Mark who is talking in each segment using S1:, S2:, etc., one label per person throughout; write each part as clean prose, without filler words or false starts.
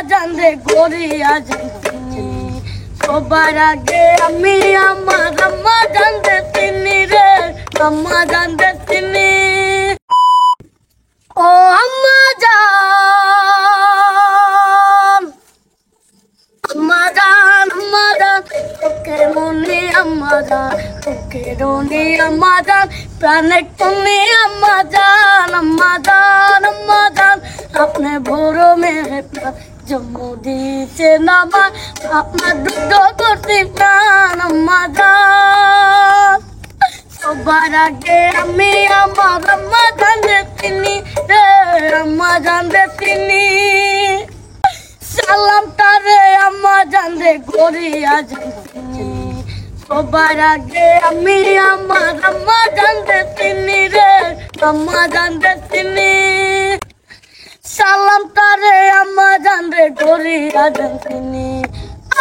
S1: জানরে গড়িয়া জানি সবার আগে আমি আমার আম্মা জানতে চিনি রে, আম্মা জানতে চিনি। ও আম্মা জান, আম্মা জান, আম্মা জান, তোকে মনে আম্মা জান, তোকে রনি আম্মা জান, প্রাণে তুমি আম্মা জান, আম্মা জান, আম্মা জান। আপনি বড় মেয়ে জন্ম দিয়েছে নামা, আপনার দুধ করতে প্রাণ আম্মা জান। সবার আগে আমি আমার আম্মা জানতে চিনি রে, আম্মা জানতে চিনি। সালাম তারে আম্মা জানরে গড়িয়া জানি সবার আগে আমি আমার আম্মা জানতে চিনি রে, আম্মা জানতে চিনি। সালাম তারে আম্মা জানরে গড়িয়া জানি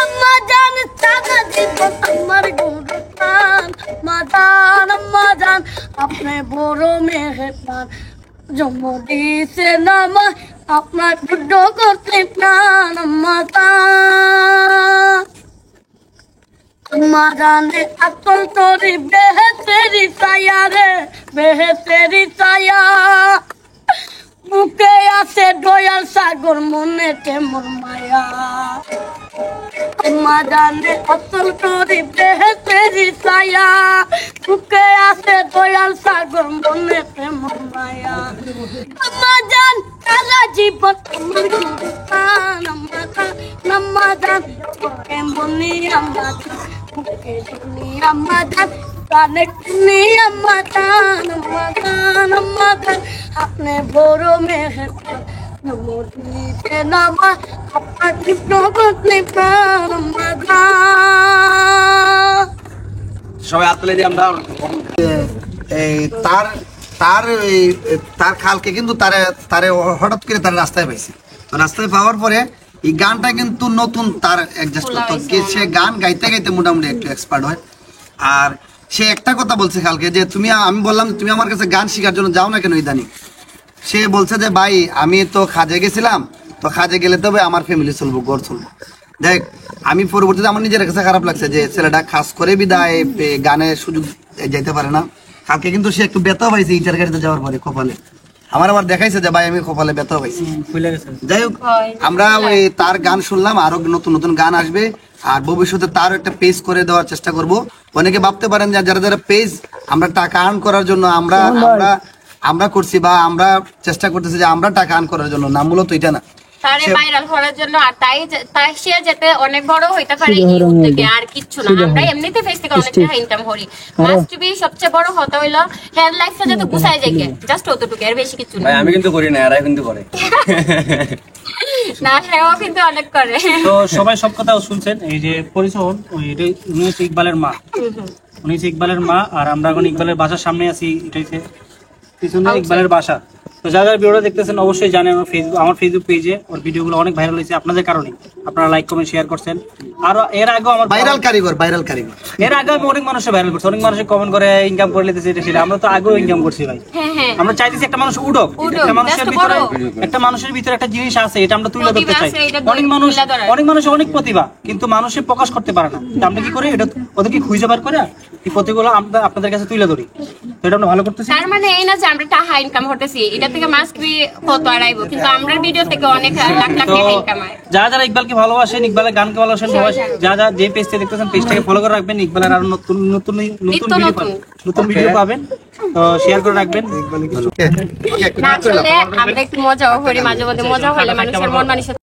S1: আম্মা জান সারা জীবন আমার গুরুস্থান, আম্মা জান, আম্মা জান, আপনি বড় মেহেরবান জন্ম দিয়েছে নামা, আপনার দুধ করতে প্রাণ আম্মা জান। আম্মা জানে আকল তোরি বেহেতেরি ছায়া রে, বেহেতেরি ছায়া। বুকে আছে দয়াল সাগর মনেতে মোর মায়া, আম্মা জানে আকল তোরি বেহেতেরি ছায়া। বুকে আছে দয়াল সাগর মনেতে মোর মায়া। আম্মা জান সারা জীবন আমার গুরুস্থান, আম্মা জান, আম্মা জান, তোকে মনে আম্মা জান, বুকে ধনি আম্মা জান, প্রাণে তুমি আম্মা জান, আম্মা জান, আম্মা জান। আপনি বড় মেহেরবান নমর দিতে নামা, আপনার কৃষ্ণ করতে প্রাণ আম্মা জান।
S2: সবাই হাত তুলে দিয়ে আমরা এই তার তার তার খালকে কিন্তু তারে হঠাৎ করে তার রাস্তায় পাইছি। তো রাস্তায় পাওয়ার পরে এই গানটা কিন্তু নতুন তার অ্যাডজাস্ট করতে, সে গান গাইতে গাইতে মোটামুটি একটু এক্সপার্ট হয়। আর সে একটা কথা বলছে কালকে যে তুমি, আমি বললাম তুমি আমার কাছে গান শেখার জন্য যাও না কেন ইদানিং। সে বলছে যে ভাই আমি তো কাজে গেছিলাম, তো কাজে গেলে তবে আমার ফ্যামিলি চলবো, ঘর চলবো। দেখ আমি পরবর্তীতে আমার নিজের কাছে খারাপ লাগছে যে ছেলেটা খাস করে বিদায় গানের সুযোগ যাইতে পারে না। কালকে কিন্তু সে একটু ব্যথা পাইছে ইটার গাড়িতে যাওয়ার পরে কপালে, আমার আবার দেখাইছে যে ভাই আমি কপালে ব্যথা পাইছি। যাই হোক আমরা ওই তার গান শুনলাম, আরো নতুন নতুন গান আসবে। আর ভবিষ্যতে তার একটা পেজ করে দেওয়ার চেষ্টা করব। অনেকে ভাবতে পারেন যে যারা যারা পেজ আমরা টাকা আর্ন করার জন্য আমরা আমরা আমরা করছি বা আমরা চেষ্টা করতেছি যে আমরা টাকা আর্ন করার জন্য, না মূলত এটা না,
S3: তারে ভাইরাল করার জন্য। আর তাই সে যেতে অনেক বড় হইতে পারে এই উদ্যোগে, আর কিচ্ছু না। আমরা এমনিতে ফেস থেকে অনেক টাকা ইনকাম করি, মাস্ট বি সবচেয়ে বড় হতে হইলো হেয়ার লাইফটা যাতে গুছাই যায়, জাস্ট অতটুকু, আর বেশি কিছু না।
S4: ভাই আমি কিন্তু করি না, এরাই কিন্তু করে
S3: না, সেও কিন্তু অনেক করে।
S5: তো সবাই সব কথা শুনছেন। এই যে পরিচয় উনি হচ্ছে ইকবালের মা, উনি হচ্ছে ইকবালের মা। আর আমরা এখন ইকবালের বাসার সামনে আছি, এটা হচ্ছে পিছনে ইকবালের বাসা। তো যারা যারা ভিডিওটা দেখতেছেন অবশ্যই জানেন আমার ফেসবুক পেজে ওর ভিডিওগুলো অনেক ভাইরাল হয়েছে আপনাদের কারণে। আপনারা লাইক কমেন্ট শেয়ার করছেন। আর এর আগে আমার
S2: ভাইরাল কারিগর
S5: এর আগে আমি অনেক মানুষের ভাইরাল করছি, অনেক মানুষের কমেন্ট করে ইনকাম করে নিতেছে এটা সেটা। আমরা তো আগেও ইনকাম করছি ভাই। আমরা চাইতেছি একটা মানুষ উঠুক, একটা মানুষের ভিতরে একটা জিনিস আছে, এটা আমরা তুলে ধরতে চাই। অনেক মানুষ অনেক প্রতিভা, কিন্তু মানুষের প্রকাশ করতে পারে না। আমরা কি করি, এটা ওদেরকে খুঁজে বার করে এই প্রতিগুলো আমরা আপনাদের কাছে তুলে ধরি। তো এটা আমরা ভালো করতেছি।
S3: তার মানে এই না যে আমরা টাকা ইনকাম করতেছি, এটা থেকে মাস্ট বি কত আড়াইবো, কিন্তু আমরা ভিডিও থেকে অনেক লাখ লাখ টাকা ইনকাম হয়।
S5: যারা যারা ইকবালকে ভালোবাসেন, ইকবালের গানকে ভালোবাসেন, যারা যারা যে পেজটা দেখতেছেন পেজটাকে ফলো করে রাখবেন। ইকবালের আরো নতুন নতুন নতুন ভিডিও পাবেন, তো শেয়ার করে রাখবেন।
S3: না আসলে আমরা একটু মজাও করি, মাঝে মধ্যে মজা হলে মানুষের মন মানসিকতা